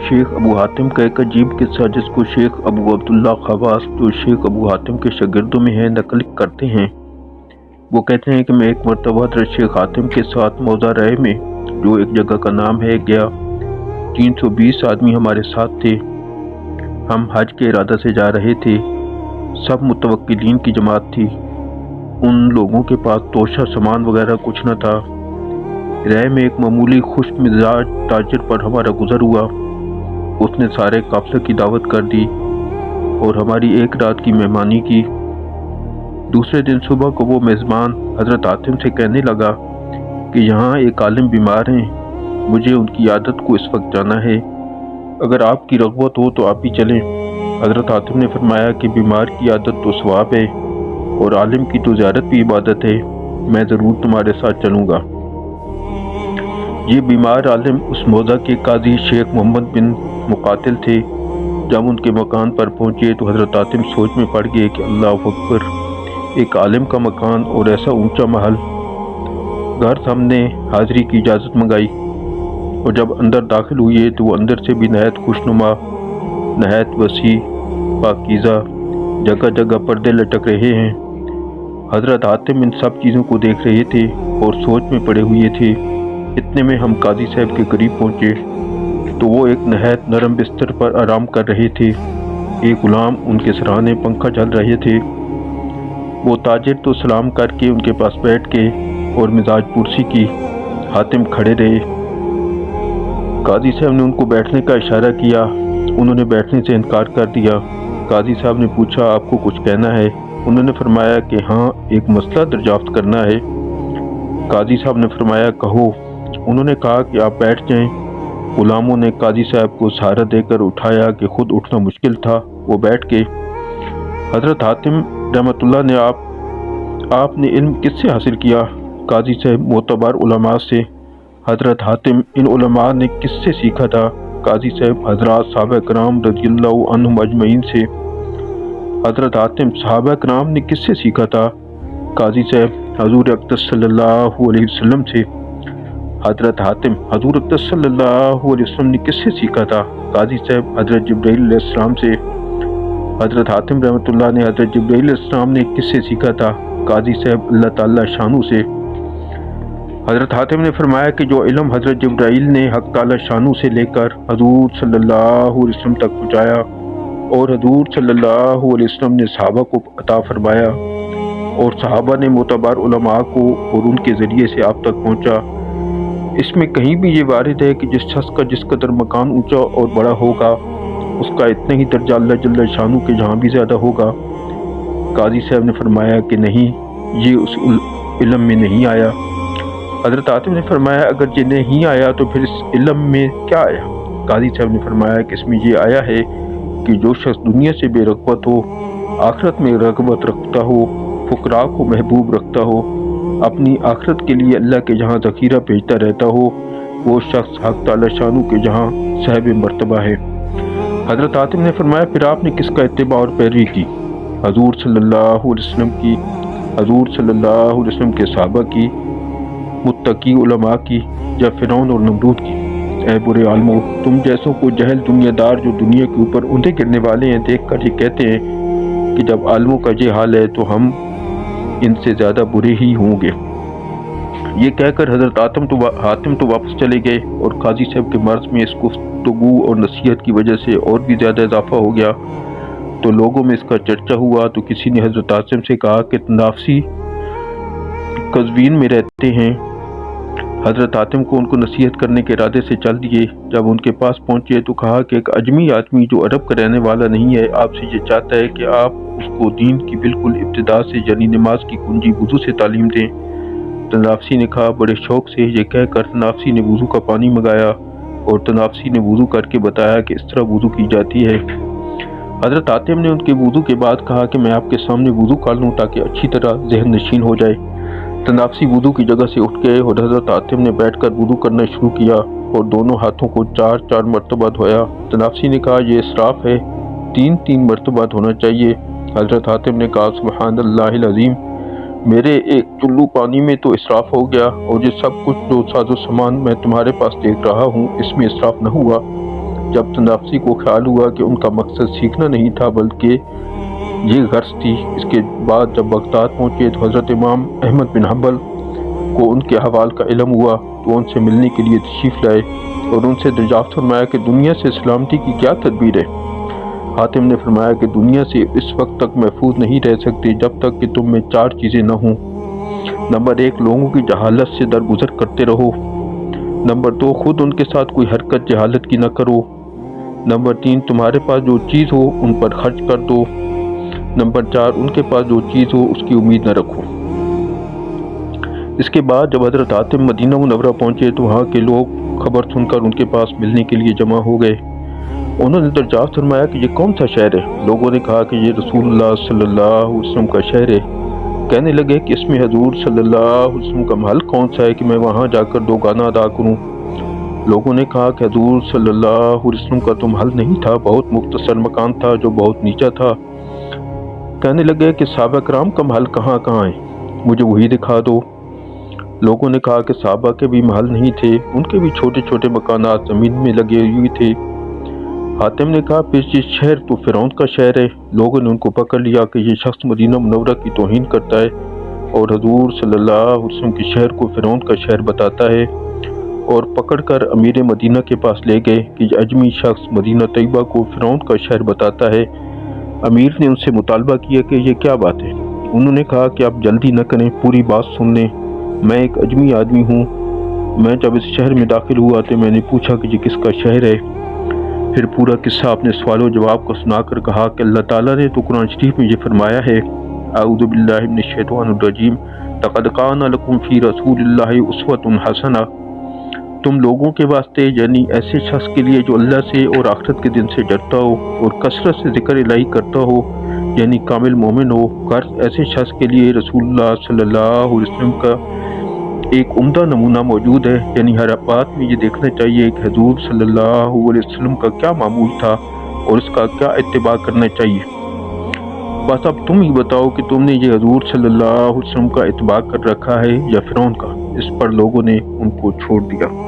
शेख अबू हातिम का एक अजीब किस्सा जिसको शेख अबू अब्दुल्ला खवास जो शेख अबू हातिम के शागिर्दों में है नकल करते हैं। वो कहते हैं कि मैं एक मरतबा हज़रत शेख हातिम के साथ मौजा राय में जो एक जगह का नाम है गया। 320 आदमी हमारे साथ थे। हम हज के इरादा से जा रहे थे। सब मुतवक्किलीन की जमात थी। उन लोगों के पास तोशा सामान वगैरह कुछ न था। राय में एक मामूली खुश मिजाज ताजिर पर हमारा गुजर हुआ। उसने सारे काफिले की दावत कर दी और हमारी एक रात की मेहमानी की। दूसरे दिन सुबह को वो मेज़बान हज़रत हातिम से कहने लगा कि यहाँ एक आलिम बीमार हैं, मुझे उनकी आदत को इस वक्त जाना है। अगर आपकी रग़बत हो तो आप भी चलें। हज़रत हातिम ने फरमाया कि बीमार की आदत तो सवाब है और आलिम की तो ज़ियारत भी इबादत है, मैं ज़रूर तुम्हारे साथ चलूँगा। ये बीमार आलिम उस मौज़ा के काजी शेख मोहम्मद बिन मुकातिल थे। जब उनके मकान पर पहुँचे तो हज़रत हातिम सोच में पड़ गए कि अल्लाह अकबर, एक आलिम का मकान और ऐसा ऊंचा महल। घर हमने हाज़िरी की इजाज़त मंगाई और जब अंदर दाखिल हुए तो वो अंदर से भी नहायत खुशनुमा, नहायत वसी, पाकीज़ा, जगह जगह पर्दे लटक रहे हैं। हज़रत हातिम इन सब चीज़ों को देख रहे थे और सोच में पड़े हुए थे। इतने में हम काजी साहब के करीब पहुँचे तो वो एक नहायत नरम बिस्तर पर आराम कर रहे थे। एक गुलाम उनके सराहने पंखा झल रहे थे। वो ताजिर तो सलाम करके उनके पास बैठ गए और मिजाज पुरसी की। हातिम खड़े रहे। काजी साहब ने उनको बैठने का इशारा किया। उन्होंने बैठने से इनकार कर दिया। काजी साहब ने पूछा, आपको कुछ कहना है? उन्होंने फरमाया कि हाँ, एक मसला दरियाफ्त करना है। काजी साहब ने फरमाया, कहो। उन्होंने कहा कि आप बैठ जाएं। गुलामों ने काजी साहब को सहारा देकर उठाया कि खुद उठना मुश्किल था। वो बैठ गए। हज़रत हातिम रहमतुल्लाह ने आपने इल्म किससे हासिल किया? काजी साहब मोतबर उलमा से। हज़रत हातिम इन उलमा ने किससे सीखा था? काजी साहब हज़रात सहाबा कराम रज़ियल्लाहु अन्हुम अजमईन से। हज़रत हातिम सहाबा कराम ने किससे सीखा था? काजी साहब हज़ूर अक़दस सल्लल्लाहु अलैहि वसल्लम से। हज़रत हातिम हज़ूर अक़दस सल्लल्लाहु अलैहि वसल्लम ने किससे सीखा था? काजी साहब हज़रत जिब्राइल अलैहिस्सलाम से। हज़रत हातिम रहमतुल्लाह ने हज़रत जिब्राइल अलैहिस्सलाम ने किससे सीखा था? काजी साहब अल्लाह ताला शानू से। हज़रत हातिम ने फरमाया कि जो इल्म हज़रत जिब्राइल ने हक़ ताला शानू से लेकर हज़ूर सल्लल्लाहु अलैहि वसल्लम तक पहुँचाया और हज़ूर सल्लल्लाहु अलैहि वसल्लम ने सहाबा को अता फरमाया और सहाबा ने मोतबर उलमा को और उनके ज़रिए से आप तक पहुँचा, इसमें कहीं भी ये वारिद है कि जिस शख्स का जिस कदर मकान ऊंचा और बड़ा होगा उसका इतना ही दर्जा अल्लाह जल्ल शानू के जहाँ भी ज़्यादा होगा? काजी साहब ने फरमाया कि नहीं, ये उस इल्म में नहीं आया। हज़रत हातिम ने फरमाया, अगर ये नहीं आया तो फिर इस इल्म में क्या आया? काजी साहब ने फरमाया कि इसमें ये आया है कि जो शख्स दुनिया से बेरग़बत हो, आखिरत में रग़बत रखता हो, फ़ुक़रा को महबूब रखता हो, अपनी आखिरत के लिए अल्लाह के जहाँ ज़ख़ीरा भेजता रहता हो, वो शख्स हक़ ताला शानू के जहाँ साहिब मर्तबा है। हज़रत हातिम ने फरमाया, फिर आपने किसका इत्तिबा और पैरवी की? हज़ूर सल्लल्लाहु अलैहि वसल्लम की, हज़ूर सल्लल्लाहु अलैहि वसल्लम के सहाबा की, मुत्तकी उलमा की, या फ़िरौन और नमरूद की? ऐ बुरे आलमो, तुम जैसों को जहल दुनियादार जो दुनिया के ऊपर ऊँधे गिरने वाले हैं देख कर ये कहते हैं कि जब आलमों का ये हाल है तो हम इनसे ज़्यादा बुरे ही होंगे। ये कहकर हज़रत हातिम तो वापस चले गए और काजी साहब के मर्ज़ में इस गुफ्तगू और नसीहत की वजह से और भी ज़्यादा इजाफा हो गया। तो लोगों में इसका चर्चा हुआ तो किसी ने हज़रत हातिम से कहा कि तनाफसी कज़वीन में रहते हैं। हज़रत हातिम को उनको नसीहत करने के इरादे से चल दिए। जब उनके पास पहुँचे तो कहा कि एक अजमी आदमी जो अरब का रहने वाला नहीं है आपसे ये चाहता है कि आप उसको दीन की बिल्कुल इब्तिदा से यानी नमाज की कुंजी वुज़ू से तालीम दें। तनाफसी ने कहा, बड़े शौक़ से। ये कहकर तनाफसी ने वुज़ू का पानी मंगाया और तनाफसी ने वुज़ू करके बताया कि इस तरह वुज़ू की जाती है। हज़रत हातिम ने उनके वुज़ू के बाद कहा कि मैं आपके सामने वुज़ू कर लूँ ताकि अच्छी तरह जहन नशीन हो जाए। तनाफसी वुज़ू की जगह से उठ गए और हज़रत हातिम ने बैठकर वुज़ू करना शुरू किया और दोनों हाथों को 4-4 मरतबा धोया। तनाफसी ने कहा, यह इसराफ़ है, 3-3 मरतबा धोना चाहिए। हज़रत हातिम ने कहा, सुब्हानल्लाहिल अज़ीम, मेरे एक चुल्लू पानी में तो इसराफ़ हो गया और ये सब कुछ जो साजो सामान मैं तुम्हारे पास देख रहा हूँ इसमें इसराफ़ न हुआ। جب تنافسی کو خیال ہوا کہ ان کا مقصد سیکھنا نہیں تھا بلکہ یہ غرض تھی، اس کے بعد جب بغداد پہنچے تو حضرت امام احمد بن حنبل کو ان کے احوال کا علم ہوا تو ان سے ملنے کے لیے تشریف لائے اور ان سے دریافت فرمایا کہ دنیا سے سلامتی کی کیا تدبیر ہے؟ حاتم نے فرمایا کہ دنیا سے اس وقت تک محفوظ نہیں رہ سکتے جب تک کہ تم میں 4 چیزیں نہ ہوں۔ نمبر 1، لوگوں کی جہالت سے درگزر کرتے رہو۔ نمبر 2، خود ان کے ساتھ کوئی حرکت جہالت کی نہ کرو۔ نمبر 3، تمہارے پاس جو چیز ہو ان پر خرچ کر دو۔ نمبر 4، ان کے پاس جو چیز ہو اس کی امید نہ رکھو۔ اس کے بعد جب حضرت حاتم مدینہ منورہ پہنچے تو وہاں کے لوگ خبر سن کر ان کے پاس ملنے کے لیے جمع ہو گئے۔ انہوں نے دریافت فرمایا کہ یہ کون سا شہر ہے؟ لوگوں نے کہا کہ یہ رسول اللہ صلی اللہ علیہ وسلم کا شہر ہے۔ کہنے لگے کہ اس میں حضور صلی اللہ علیہ وسلم کا محل کون سا ہے کہ میں وہاں جا کر 2 گانا ادا کروں؟ لوگوں نے کہا کہ حضور صلی اللہ علیہ وسلم کا تو محل نہیں تھا، بہت مختصر مکان تھا جو بہت نیچا تھا۔ کہنے لگے کہ صحابہ کرام کا محل کہاں ہے، مجھے وہی دکھا دو۔ لوگوں نے کہا کہ صحابہ کے بھی محل نہیں تھے، ان کے بھی چھوٹے چھوٹے مکانات زمین میں لگے ہوئے تھے۔ حاتم نے کہا پھر یہ شہر تو فرعون کا شہر ہے۔ لوگوں نے ان کو پکڑ لیا کہ یہ شخص مدینہ منورہ کی توہین کرتا ہے اور حضور صلی اللہ علیہ وسلم کے شہر کو فرعون کا شہر بتاتا ہے، اور پکڑ کر امیر مدینہ کے پاس لے گئے کہ یہ اجمی شخص مدینہ طیبہ کو فرعون کا شہر بتاتا ہے۔ امیر نے ان سے مطالبہ کیا کہ یہ کیا بات ہے؟ انہوں نے کہا کہ آپ جلدی نہ کریں، پوری بات سن لیں۔ میں ایک اجمی آدمی ہوں، میں جب اس شہر میں داخل ہوا تو میں نے پوچھا کہ یہ کس کا شہر ہے۔ پھر پورا قصہ اپنے سوال و جواب کو سنا کر کہا کہ اللہ تعالیٰ نے تو قرآن شریف میں یہ فرمایا ہے، اعوذ باللہ من الشیطان الرجیم، لقد کان لکم فی رسول اللہ اسوۃ حسنہ، تم لوگوں کے واسطے یعنی ایسے شخص کے لیے جو اللہ سے اور آخرت کے دن سے ڈرتا ہو اور کثرت سے ذکر الہی کرتا ہو یعنی کامل مومن ہو، غرض ایسے شخص کے لیے رسول اللہ صلی اللہ علیہ وسلم کا ایک عمدہ نمونہ موجود ہے۔ یعنی ہر بات میں یہ دیکھنا چاہیے کہ حضور صلی اللہ علیہ وسلم کا کیا معمول تھا اور اس کا کیا اتباع کرنا چاہیے۔ بس اب تم ہی بتاؤ کہ تم نے یہ حضور صلی اللہ علیہ وسلم کا اتباع کر رکھا ہے یا فرعون کا؟ اس پر لوگوں نے ان کو چھوڑ دیا۔